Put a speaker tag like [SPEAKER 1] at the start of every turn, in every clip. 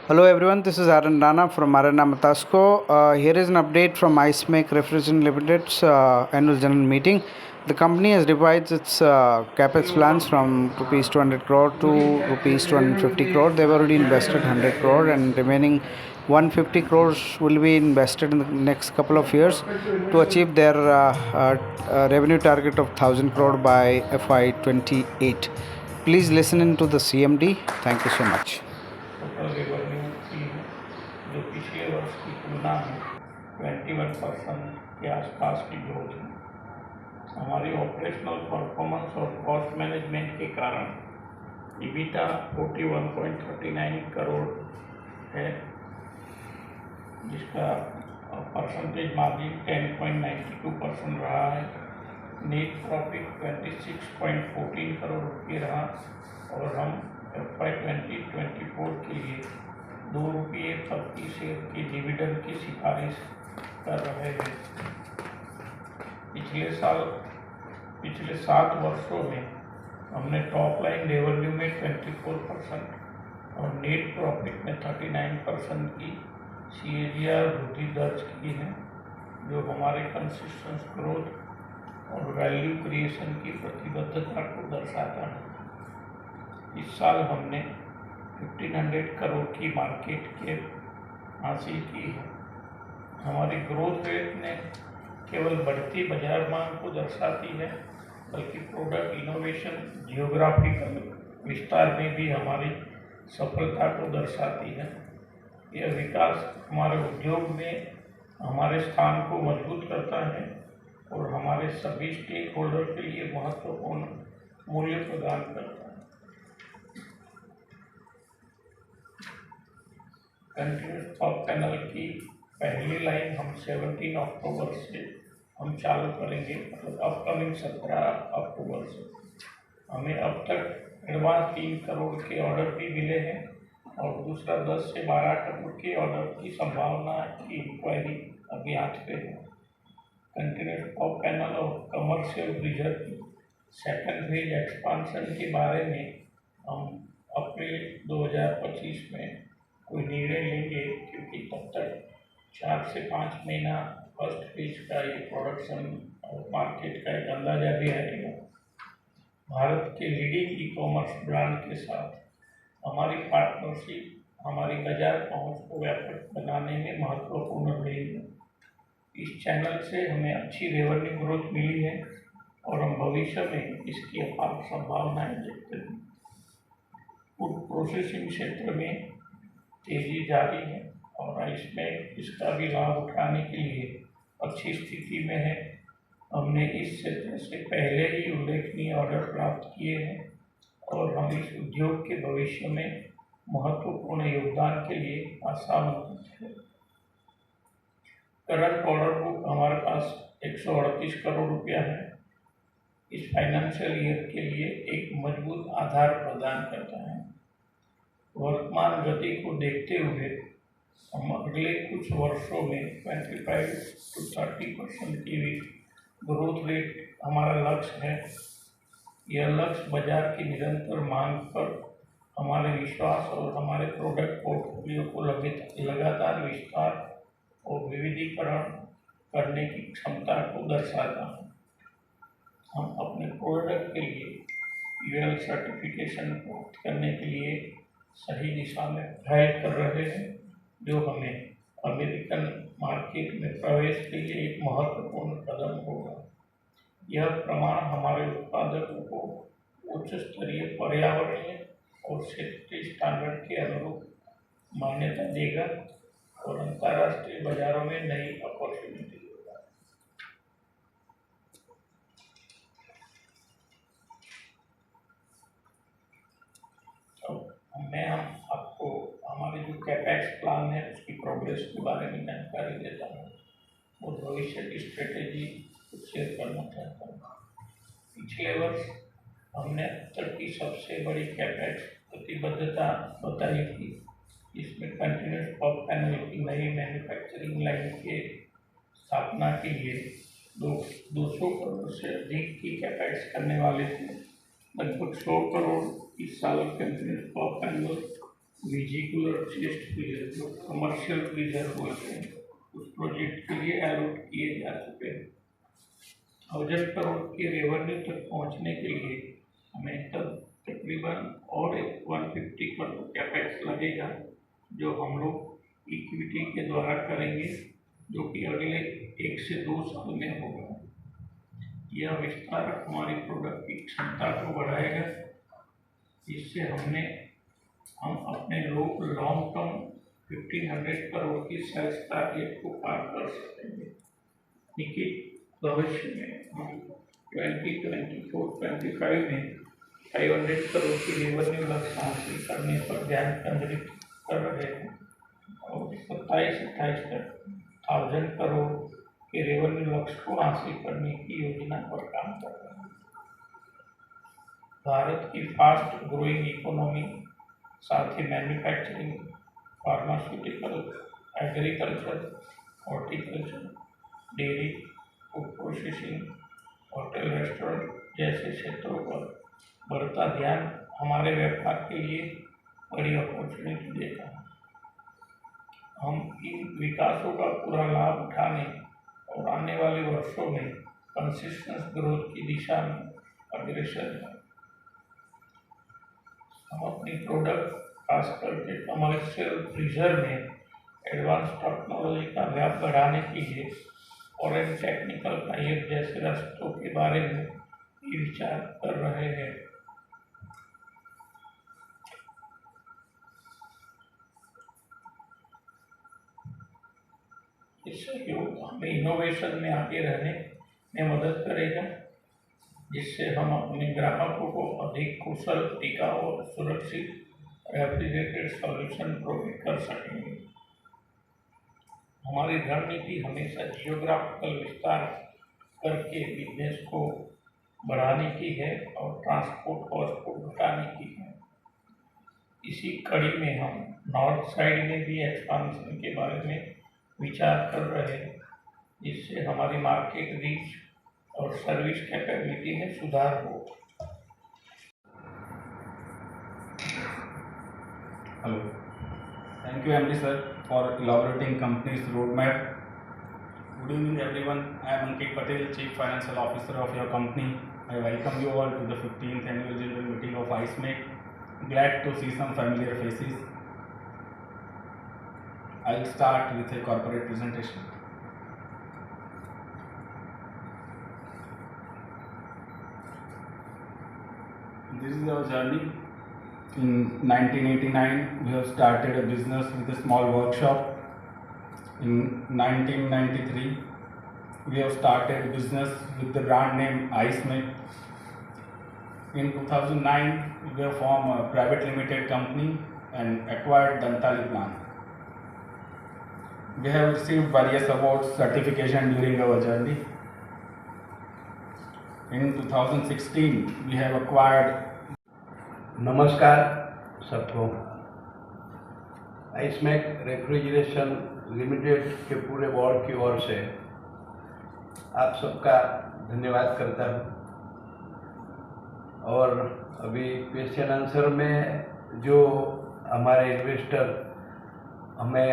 [SPEAKER 1] Hello everyone, this is Aaron Rana from Arana Matasco. Here is an update from IceMake Refrigerant Limited's annual general meeting. The company has revised its capex plans from rupees 200 crore to rupees 250 crore. They've already invested 100 crore and remaining 150 crores will be invested in the next couple of years to achieve their revenue target of 1000 crore by FY28. Please listen in to the CMD. Thank you so much.
[SPEAKER 2] Total revenue की है जो पिछले वर्ष की तुलना में 21% के आसपास की ग्रोथ है। हमारी ऑपरेशनल परफॉर्मेंस और कॉस्ट मैनेजमेंट के कारण ईबिटा 41.39 करोड़ है, जिसका परसेंटेज मार्जिन 10.92% रहा है। नेट प्रॉफिट 26.14 करोड़ रुपये रहा और हम FY2024 के लिए ₹2 प्रति शेयर की डिविडेंड की सिफारिश कर रहे हैं। पिछले 7 वर्षों में हमने टॉप लाइन रेवेन्यू में 24% और नेट प्रॉफिट में 39% की CAGR वृद्धि दर्ज की है, जो हमारे कंसिस्टेंट ग्रोथ और वैल्यू क्रिएशन की प्रतिबद्धता को दर्शाता है। इस साल हमने 1500 करोड़ की मार्केट कैप हासिल की है। हमारी ग्रोथ रेट ने केवल बढ़ती बाजार मांग को दर्शाती है, बल्कि प्रोडक्ट इनोवेशन, जियोग्राफिकल विस्तार में भी हमारी सफलता को दर्शाती है। यह विकास हमारे उद्योग में हमारे स्थान को मजबूत करता है और हमारे सभी स्टेक होल्डर के लिए महत्वपूर्ण मूल्य प्रदान करता है। कंटिन्यूस टॉप पैनल की पहली लाइन हम 17 अक्टूबर से हम चालू करेंगे, मतलब अपकमिंग 17 अक्टूबर से। हमें अब तक एडवांस 3 करोड़ के ऑर्डर भी मिले हैं और दूसरा 10 से 12 करोड़ के ऑर्डर की संभावना की इंक्वायरी अभी हाथ पे है। कंटिन्यूस टॉप पैनल और कमर्शियल ब्रीजर की सेकेंड फेज एक्सपांशन के बारे में हम अप्रैल 2025 में कोई निर्णय लेंगे, क्योंकि तब तक 4 से 5 महीना फर्स्ट फेज का ये प्रोडक्शन और मार्केट का एक अंदाजा भी आएगा। भारत के लीडिंग ई-कॉमर्स ब्रांड के साथ हमारी पार्टनरशिप हमारी बाजार पहुंच को व्यापक बनाने में महत्वपूर्ण रही है। इस चैनल से हमें अच्छी रेवेन्यू ग्रोथ मिली है और हम भविष्य में इसकी अपार संभावनाएं देखते हैं। फूड प्रोसेसिंग क्षेत्र में तेजी जारी है और इसमें इसका भी लाभ उठाने के लिए अच्छी स्थिति में है। हमने इस क्षेत्र से पहले ही उल्लेखनीय ऑर्डर प्राप्त किए हैं और हम इस उद्योग के भविष्य में महत्वपूर्ण योगदान के लिए आशान्वित हैं। करंट ऑर्डर बुक हमारे पास 138 करोड़ रुपया है। इस फाइनेंशियल ईयर के लिए एक मजबूत आधार प्रदान करता है। वर्तमान गति को देखते हुए हम अगले कुछ वर्षों में 25 से 30% की ग्रोथ रेट हमारा लक्ष्य है। यह लक्ष्य बाजार की निरंतर मांग पर हमारे विश्वास और हमारे प्रोडक्ट पोर्टफोलियो को लगातार विस्तार और विविधीकरण करने की क्षमता को दर्शाता है। हम अपने प्रोडक्ट के लिए UL सर्टिफिकेशन प्राप्त करने के लिए सही दिशा में पहल कर रहे हैं, जो हमें अमेरिकन मार्केट में प्रवेश के लिए एक महत्वपूर्ण कदम होगा। यह प्रमाण हमारे उत्पादकों को उच्च स्तरीय पर्यावरणीय और सेफ्टी स्टैंडर्ड के अनुरूप मान्यता देगा और अंतर्राष्ट्रीय बाजारों में नई अपॉर्चुनिटी देगा। मैं आपको हमारे जो कैपेक्स प्लान है उसकी प्रोग्रेस के बारे में जानकारी देता हूँ और भविष्य की स्ट्रेटेजी शेयर करना चाहता हूँ। पिछले वर्ष हमने अब तक की सबसे बड़ी कैपेक्स प्रतिबद्धता बताई थी। इसमें कंटिन्यूस टॉप पैनल की नई मैन्युफैक्चरिंग लाइन के स्थापना के लिए 200 करोड़ से अधिक की कैपेक्स करने वाले थे। लगभग 100 करोड़ इस साल continuous top panel visicooler chest freezer जो कमर्शियल फ्रीजर बोलते हैं उस प्रोजेक्ट के लिए अलॉट किए जा चुके हैं। 1000 करोड़ के रेवेन्यू तक पहुंचने के लिए हमें तब तकरीबन और 150 करोड़ कैपेक्स लगेगा, जो हम लोग इक्विटी के द्वारा करेंगे, जो कि अगले 1 से 2 साल में होगा। यह विस्तार हमारी प्रोडक्ट की क्षमता को बढ़ाएगा, जिससे हम अपने लॉन्ग टर्म 1500 करोड़ की सेल्स टारगेट को पार कर सकेंगे। निकट भविष्य में हम 2024-25 में 500 करोड़ की रेवेन्यू लक्ष्य हासिल करने पर ध्यान केंद्रित कर रहे हैं और 27-28 तक 1000 करोड़ के रेवेन्यू लक्ष्य को हासिल करने की योजना पर काम कर रहे हैं। भारत की फास्ट ग्रोइंग इकोनॉमी, साथ ही manufacturing, pharmaceutical, agriculture, horticulture, dairy, food processing, hotel restaurant जैसे क्षेत्रों पर बढ़ता ध्यान हमारे व्यापार के लिए बड़ी अपॉर्चुनिटी देता है। हम इन विकासों का पूरा लाभ उठाने और आने वाले वर्षों में कंसिस्टेंट ग्रोथ की दिशा में अग्रसर हैं। हम अपनी प्रोडक्ट खास करके कमर्शियल फ्रीजर में एडवांस टेक्नोलॉजी का व्याप बढ़ाने के लिए फॉरेन टेक्निकल टाइप जैसे रास्तों के बारे में भी विचार कर रहे हैं। इस सहयोग हमें इनोवेशन में आगे रहने में मदद करेगा, जिससे हम अपने ग्राहकों को अधिक कुशल, टिकाऊ और सुरक्षित रेफ्रिजरेटेड सॉल्यूशन प्रोवाइड कर सकेंगे। हमारी रणनीति हमेशा जियोग्राफिकल विस्तार करके बिजनेस को बढ़ाने की है और ट्रांसपोर्ट कॉस्ट को घटाने की है। इसी कड़ी में हम नॉर्थ साइड में भी एक्सपांशन के बारे में विचार कर रहे हैं, जिससे हमारी मार्केट रीच और सर्विस कैपेबिलिटी में सुधार हो।
[SPEAKER 3] Hello. Thank you, MD sir, for elaborating company's roadmap. Good evening, everyone. I am Ankit Patel, Chief Financial Officer of your company. I welcome you all to the 15th Annual General Meeting of IceMake. Glad to see some familiar faces. I'll start with a corporate presentation. This is our journey. In 1989, we have started a business with a small workshop. In 1993, we have started business with the brand name IceMake. In 2009, we have formed a private limited company and acquired Dantali plant. We have received various awards, certification during our journey. In 2016, we have acquired.
[SPEAKER 4] नमस्कार सबको। आइसमेक refrigeration limited के पूरे board की ओर से आप सबका धन्यवाद करता हूँ। और अभी क्वेश्चन आंसर में जो हमारे इन्वेस्टर हमें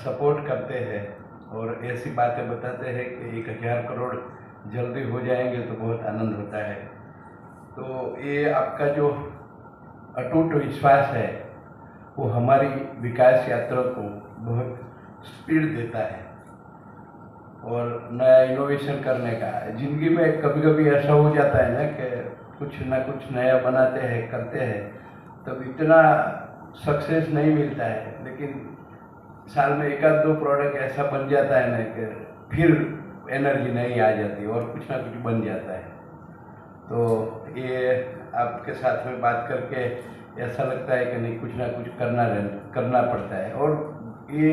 [SPEAKER 4] सपोर्ट करते हैं और ऐसी बातें बताते हैं कि 1000 करोड़ जल्दी हो जाएंगे तो बहुत आनंद होता है। तो ये आपका जो अटूट विश्वास है वो हमारी विकास यात्रा को बहुत स्पीड देता है और नया इनोवेशन करने का। ज़िंदगी में कभी कभी ऐसा हो जाता है ना कि कुछ ना कुछ नया बनाते हैं, करते हैं, तब इतना सक्सेस नहीं मिलता है, लेकिन साल में 1-2 प्रोडक्ट ऐसा बन जाता है ना कि फिर एनर्जी नहीं आ जाती और कुछ ना कुछ बन जाता है। तो ये आपके साथ में बात करके ऐसा लगता है कि नहीं, कुछ ना कुछ करना पड़ता है। और ये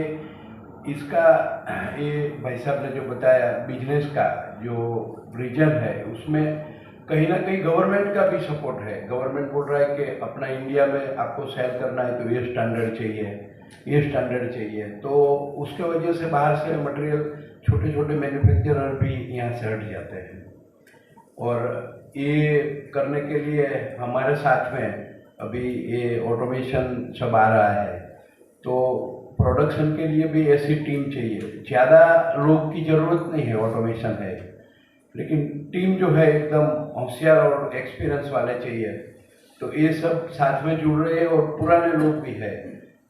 [SPEAKER 4] भाई साहब ने जो बताया बिजनेस का जो रीजन है, उसमें कहीं ना कहीं गवर्नमेंट का भी सपोर्ट है। गवर्नमेंट बोल रहा है कि अपना इंडिया में आपको सेल करना है तो ये स्टैंडर्ड चाहिए, ये स्टैंडर्ड चाहिए। तो उसके वजह से बाहर से मटेरियल छोटे छोटे मैन्युफैक्चरर भी यहाँ से हट जाते हैं। और ये करने के लिए हमारे साथ में अभी ये ऑटोमेशन सब आ रहा है, तो प्रोडक्शन के लिए भी ऐसी टीम चाहिए। ज़्यादा लोग की ज़रूरत नहीं है, ऑटोमेशन है, लेकिन टीम जो है एकदम होशियार और एक्सपीरियंस वाले चाहिए। तो ये सब साथ में जुड़ रहे हैं और पुराने लोग भी है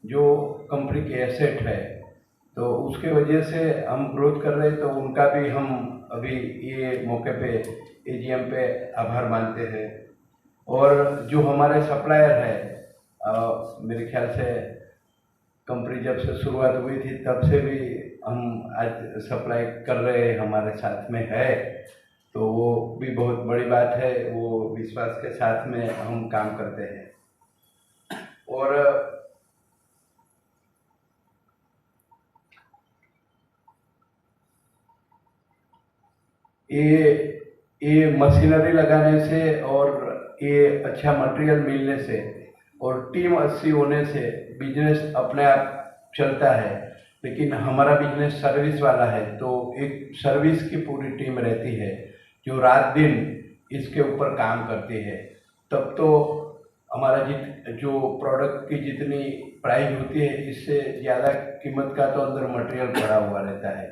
[SPEAKER 4] जो कंपनी के एसेट है, तो उसके वजह से हम ग्रोथ कर रहे हैं। तो उनका भी हम अभी ये मौके पे एजीएम पे आभार मानते हैं। और जो हमारे सप्लायर है, मेरे ख्याल से कंपनी जब से शुरुआत हुई थी तब से भी हम आज सप्लाई कर रहे हैं, हमारे साथ में है, तो वो भी बहुत बड़ी बात है। वो विश्वास के साथ में हम काम करते हैं। और ये मशीनरी लगाने से और ये अच्छा मटेरियल मिलने से और टीम अच्छी होने से बिजनेस अपने आप चलता है। लेकिन हमारा बिजनेस सर्विस वाला है, तो एक सर्विस की पूरी टीम रहती है जो रात दिन इसके ऊपर काम करती है। तब तो हमारा जो प्रोडक्ट की जितनी प्राइस होती है, इससे ज़्यादा कीमत का तो अंदर मटेरियल पड़ा हुआ रहता है।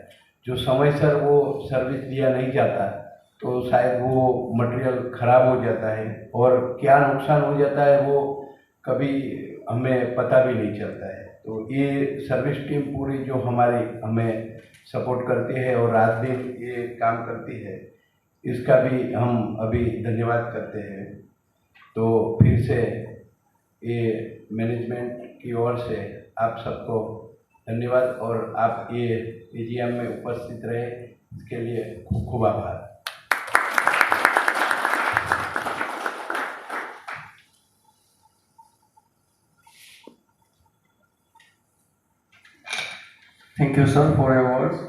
[SPEAKER 4] जो समय सर वो सर्विस दिया नहीं जाता तो शायद वो मटेरियल खराब हो जाता है, और क्या नुकसान हो जाता है वो कभी हमें पता भी नहीं चलता है। तो ये सर्विस टीम पूरी जो हमारी हमें सपोर्ट करती है और रात दिन ये काम करती है, इसका भी हम अभी धन्यवाद करते हैं। तो फिर से ये मैनेजमेंट की ओर से आप सबको धन्यवाद, और आप ये एजीएम में उपस्थित रहे इसके लिए खूब खूब आभार।
[SPEAKER 5] Thank you, sir, for your words.